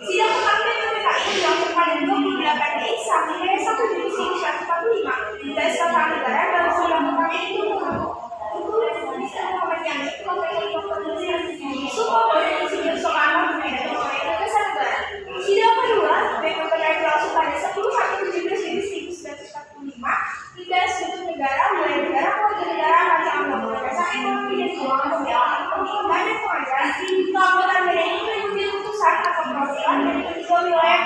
Sidang pertama PPKI dilangsungkan pada 28 Mei sampai 1 Juni 1945 di Istana Negara dalam sidang pertama itu bisa menyampaikan semua dari Sidang Soekarno dan Negara. Sidang kedua PPKI berlangsung pada 10 sampai 17 Juni 1945 di Istana Negara mulai negara keluarga negara rancangan undang-undang dasar ekonomi dan keuangan pembelaan dan pengajaran keanggotaan BNI mengikuti putusan atau perwakilan dari ketiga wilayah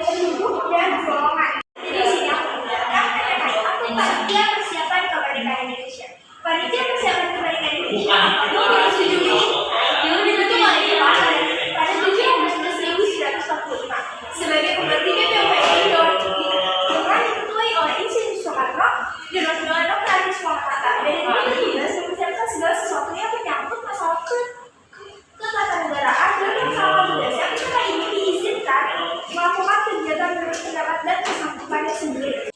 penduduk dan golongan di sidang menjalankan PPKI Panitia Persiapan Kemerdekaan Indonesia. Panitia Persiapan Kemerdekaan Indonesia disetujui dibentuk oleh Dewan pada 7 Agustus 1945 sebagai pengganti DPRI dengan diketuai oleh Insinyur Soekarno dan Wakil Dr. Agus Muhammad Hatta dan dinas mempersiapkan segala sesuatu yang menyangkut masalah ketatanegaraan dan masalah budaya. Kita ini diizinkan melakukan kegiatan berpendapat dan kesampaian sendiri.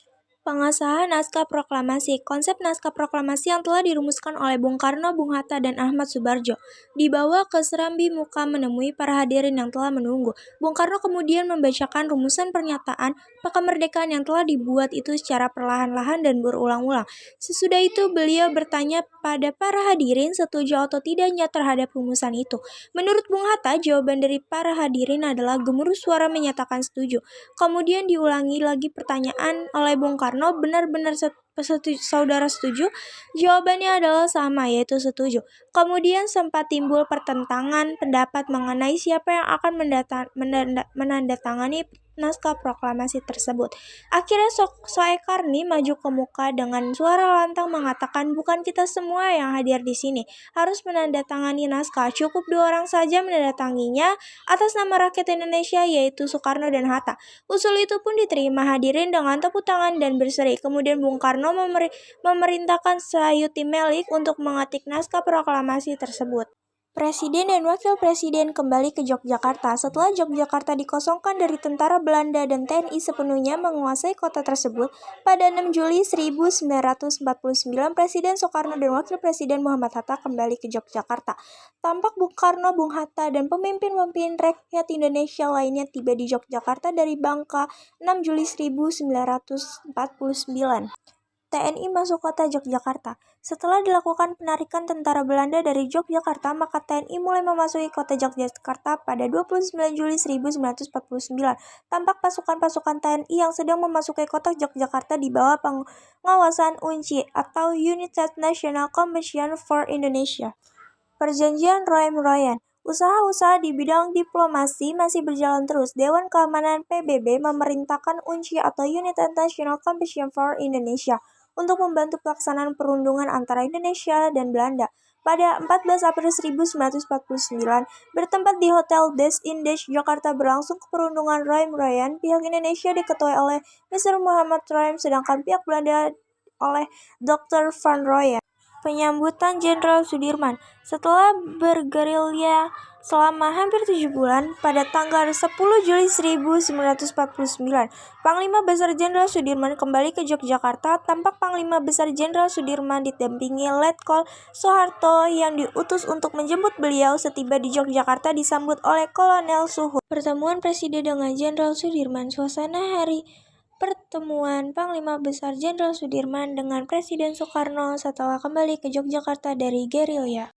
Pengesahan Naskah Proklamasi. Konsep Naskah Proklamasi yang telah dirumuskan oleh Bung Karno, Bung Hatta, dan Ahmad Subarjo dibawa ke Serambi Muka menemui para hadirin yang telah menunggu. Bung Karno kemudian membacakan rumusan pernyataan kemerdekaan yang telah dibuat itu secara perlahan-lahan dan berulang-ulang. Sesudah itu beliau bertanya pada para hadirin setuju atau tidaknya terhadap rumusan itu. Menurut Bung Hatta, jawaban dari para hadirin adalah gemuruh suara menyatakan setuju. Kemudian diulangi lagi pertanyaan oleh Bung Karno, benar-benar saudara setuju? Jawabannya adalah sama, yaitu setuju. Kemudian sempat timbul pertentangan pendapat mengenai siapa yang akan menandatangani naskah proklamasi tersebut. Akhirnya Soekarni maju ke muka dengan suara lantang mengatakan, bukan kita semua yang hadir di sini harus menandatangani naskah, cukup 2 orang saja menandatanginya atas nama rakyat Indonesia, yaitu Soekarno dan Hatta. Usul itu pun diterima hadirin dengan tepuk tangan dan berseri. Kemudian Bung Karno memerintahkan Sayuti Melik untuk mengetik naskah proklamasi tersebut. Presiden dan Wakil Presiden kembali ke Yogyakarta. Setelah Yogyakarta dikosongkan dari tentara Belanda dan TNI sepenuhnya menguasai kota tersebut, pada 6 Juli 1949, Presiden Soekarno dan Wakil Presiden Muhammad Hatta kembali ke Yogyakarta. Tampak Bung Karno, Bung Hatta, dan pemimpin-pemimpin rakyat Indonesia lainnya tiba di Yogyakarta dari Bangka 6 Juli 1949. TNI masuk kota Yogyakarta. Setelah dilakukan penarikan tentara Belanda dari Yogyakarta, maka TNI mulai memasuki kota Yogyakarta pada 29 Juli 1949. Tampak pasukan-pasukan TNI yang sedang memasuki kota Yogyakarta di bawah pengawasan UNCI atau United National Commission for Indonesia. Perjanjian Royan. Usaha-usaha di bidang diplomasi masih berjalan terus. Dewan Keamanan PBB memerintahkan UNCI atau United National Commission for Indonesia untuk membantu pelaksanaan perundungan antara Indonesia dan Belanda. Pada 14 April 1949, bertempat di Hotel Des Indes, Jakarta berlangsung perundungan Royan. Pihak Indonesia diketuai oleh Mr. Muhammad Royan, sedangkan pihak Belanda oleh Dr. Van Royan. Penyambutan Jenderal Sudirman. Setelah bergerilya selama hampir 7 bulan, pada tanggal 10 Juli 1949, Panglima Besar Jenderal Sudirman kembali ke Yogyakarta. Tampak Panglima Besar Jenderal Sudirman didampingi Letkol Soeharto yang diutus untuk menjemput beliau. Setiba di Yogyakarta disambut oleh Kolonel Suhut. Pertemuan Presiden dengan Jenderal Sudirman. Suasana hari pertemuan Panglima Besar Jenderal Sudirman dengan Presiden Soekarno setelah kembali ke Yogyakarta dari gerilya.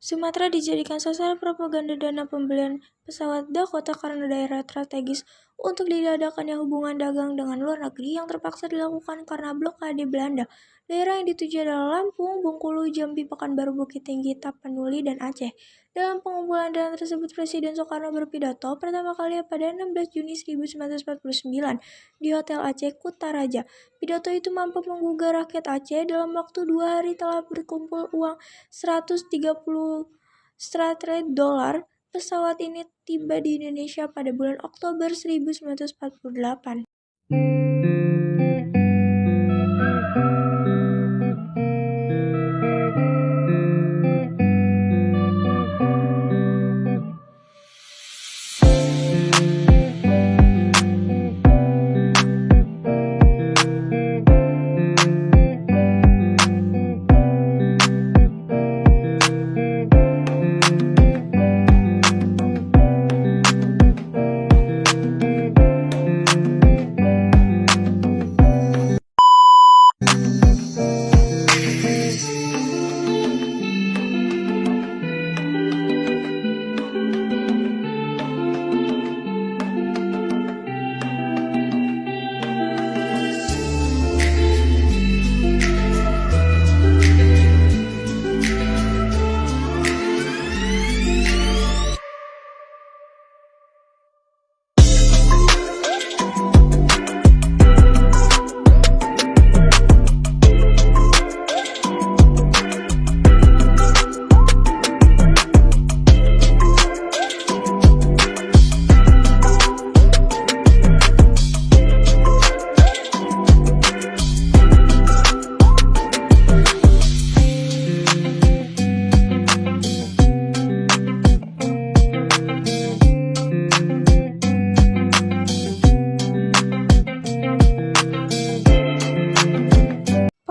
Sumatera dijadikan sasaran propaganda dana pembelian pesawat Dakota karena daerah strategis untuk diadakannya hubungan dagang dengan luar negeri yang terpaksa dilakukan karena blokade Belanda. Daerah yang dituju adalah Lampung, Bengkulu, Jambi, Pekanbaru, Bukit Tinggi, Tapanuli, dan Aceh. Dalam pengumpulan dana tersebut, Presiden Soekarno berpidato pertama kali pada 16 Juni 1949 di Hotel Aceh Kutaraja. Pidato itu mampu menggugah rakyat Aceh. Dalam waktu 2 hari telah berkumpul uang 130 straight dolar. Pesawat ini tiba di Indonesia pada bulan Oktober 1948.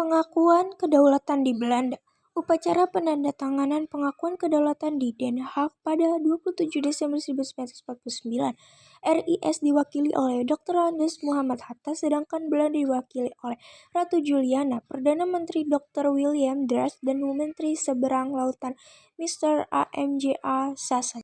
Pengakuan kedaulatan di Belanda. Upacara penandatanganan pengakuan kedaulatan di Den Haag pada 27 Desember 1949. RIS diwakili oleh Dr. Andes Muhammad Hatta, sedangkan Belanda diwakili oleh Ratu Juliana, Perdana Menteri Dr. William Draes, dan Menteri Seberang Lautan Mr. AMJA Sasa.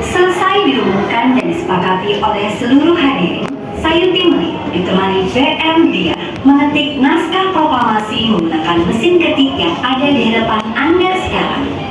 Selesai diumumkan dan disepakati oleh seluruh hadirin, Sayuti Melik ditemani BM Dia mengetik naskah proklamasi menggunakan mesin ketik yang ada di hadapan Anda sekarang.